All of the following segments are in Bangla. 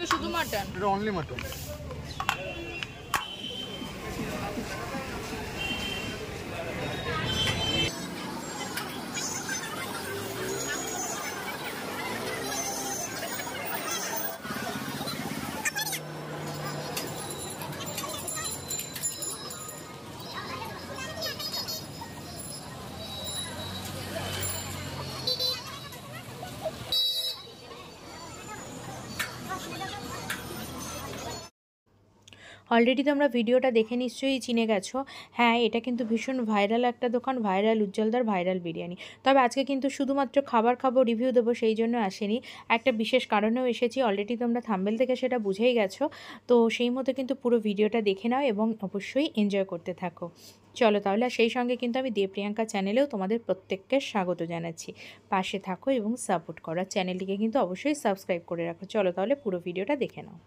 তো শুধু মাটন, এটা অনলি মাটন। অলরেডি তোমরা ভিডিওটা দেখে নিশ্চয়ই চিনে গেছো। হ্যাঁ, এটা কিন্তু ভীষণ ভাইরাল একটা দোকান, ভাইরাল উজ্জ্বলদার ভাইরাল বিরিয়ানি। তবে আজকে কিন্তু শুধুমাত্র খাবার খাবো, রিভিউ দেবো সেই জন্য আসেনি, একটা বিশেষ কারণেও এসেছি। অলরেডি তোমরা থাম্বনেল থেকে সেটা বুঝেই গেছো। তো সেই মতো কিন্তু পুরো ভিডিওটা দেখে নাও এবং অবশ্যই এনজয় করতে থাকো। চলো তাহলে, সেই সঙ্গে কিন্তু আমি দেবপ্রিয়াঙ্কা চ্যানেলেও তোমাদের প্রত্যেককে স্বাগত জানাচ্ছি। পাশে থাকো এবং সাপোর্ট করো, চ্যানেলটিকে কিন্তু অবশ্যই সাবস্ক্রাইব করে রাখো। চলো তাহলে পুরো ভিডিওটা দেখে নাও।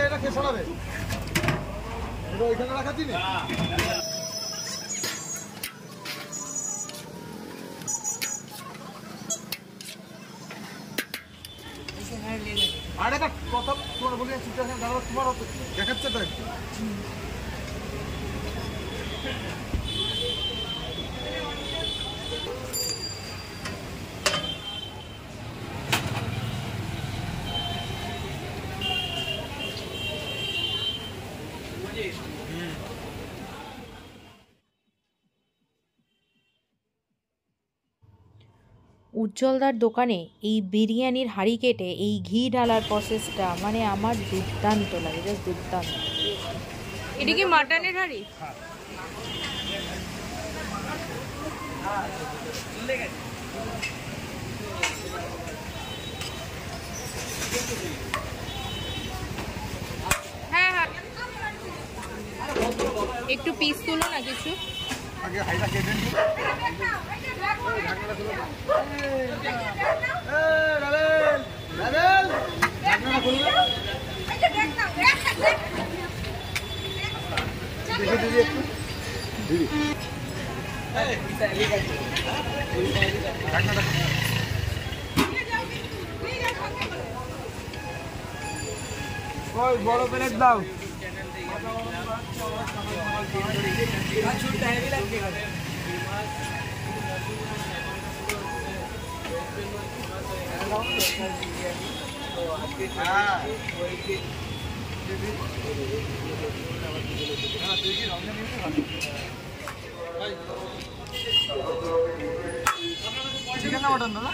এটা কে শোনাবে? এটা ওইখানে রাখাচ্ছি না। আর একটা কথা তোমার বলি, সিচুয়েশন দাঁড়াবো, তোমার দেখাচ্ছে তো একটু। উজ্জ্বলদার দোকানে এই বিরিয়ানির হাঁড়ি কেটে এই ঘি ঢালার প্রসেসটা মানে আমার দুর্দান্ত লাগে, জাস্ট দুর্দান্ত। এটা কি মাটনের হাঁড়ি? হ্যাঁ হ্যাঁ, একটু পিস তুলো না কিছু। আগে হাইটা কেটে নিই। দেখে দিদি একটু দিদি বড় প্লেট দাও। চিকেন না মটন দাদা?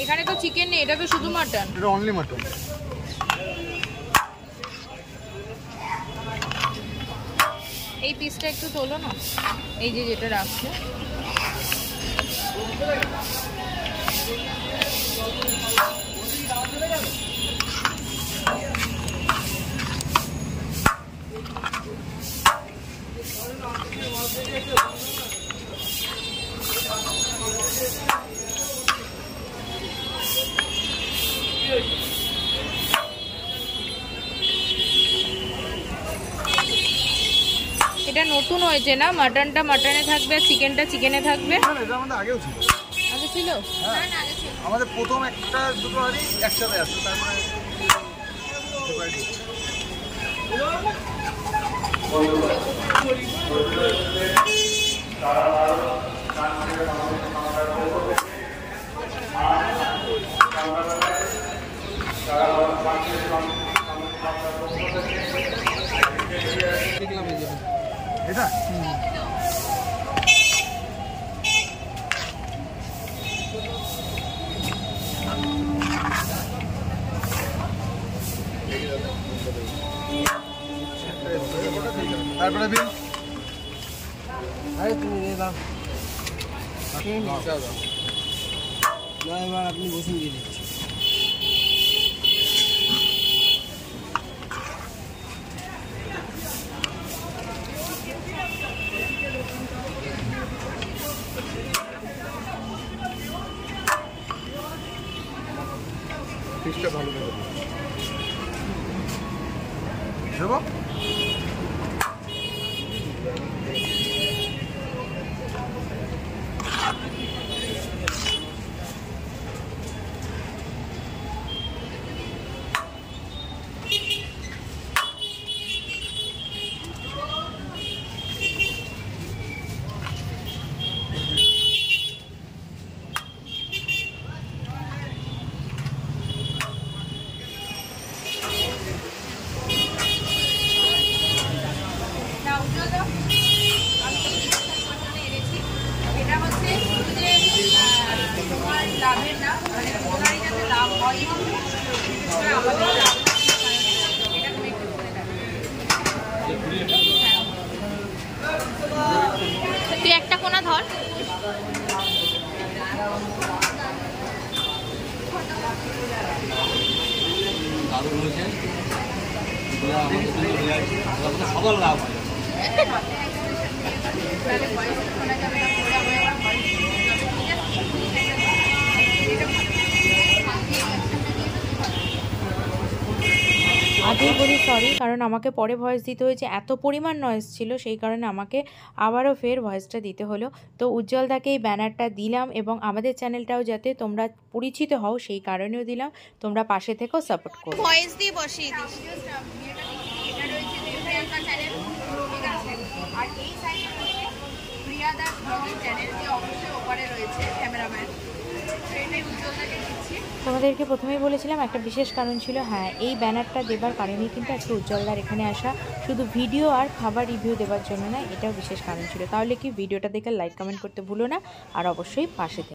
এখানে তো চিকেন নেই, এটা তো শুধু মাটন। এটা অনলি মাটন। এই পিসটা একটু তোলো না, এই যে যেটা রাখছে। এটা নতুন হয়েছে না? মাটনটা মাটনে থাকবে আর চিকেনটা চিকেনে থাকবে। এটা আমাদের আগেও ছিল। আগে ছিল? হ্যাঁ, আমাদের প্রথম একটা দুটো হাঁড়ি একসাথে আসছে, তারপরে এটা তারপরে বিল আরে তুমি নিয়ে দাও দাও না, এবার আপনি বসুন দিয়ে দিচ্ছি। ফিশটা ভালো দেবো দেবো এটা হচ্ছে শুধু যে তোমার লাভের না, মানে ওনারই যাতে লাভ হয় বিশেষ করে আমাদের লাভ, এটা তুমি একটু করে দেখো। তুই একটা কোনা ধর। দারুণ হয়েছে, সবার লাভ হয়। তাহলে ভয়েস শোনা যাবে না, পরে আবার ভয়েস আগেই বলি সরি, কারণ আমাকে পরে ভয়েস দিতে হয়েছে, এত পরিমাণ নয়েজ ছিল সেই কারণে আমাকে আবারও ফের ভয়েসটা দিতে হলো। তো উজ্জ্বলদাকে এই ব্যানারটা দিলাম এবং আমাদের চ্যানেলটাও যাতে তোমরা পরিচিত হও সেই কারণেও দিলাম, তোমরা পাশে থেকেও সাপোর্ট করো। ভয়েস দিয়ে বসিয়ে দিস। এটা রয়েছে প্রিয়াঙ্কা চ্যানেল, ঠিক আছে, আর এই সাইডে রয়েছে প্রিয়াদাস ব্লগিং চ্যানেল, যে অবশ্যই ওপারে রয়েছে ক্যামেরাম্যান, সেটাই উজ্জ্বলদাকে দিচ্ছি। তোমাদেরকে প্রথমেই বলেছিলাম একটা বিশেষ কারণ ছিল, হ্যাঁ এই ব্যানারটা দেবার কারণেই কিন্তু আজকে উজ্জ্বলদার এখানে আসা, শুধু ভিডিও আর খাবার রিভিউ দেওয়ার জন্য না, এটাও বিশেষ কারণ ছিল। তাহলে কি ভিডিওটা দেখে লাইক কমেন্ট করতে ভুলো না, আর অবশ্যই পাশে থেকো।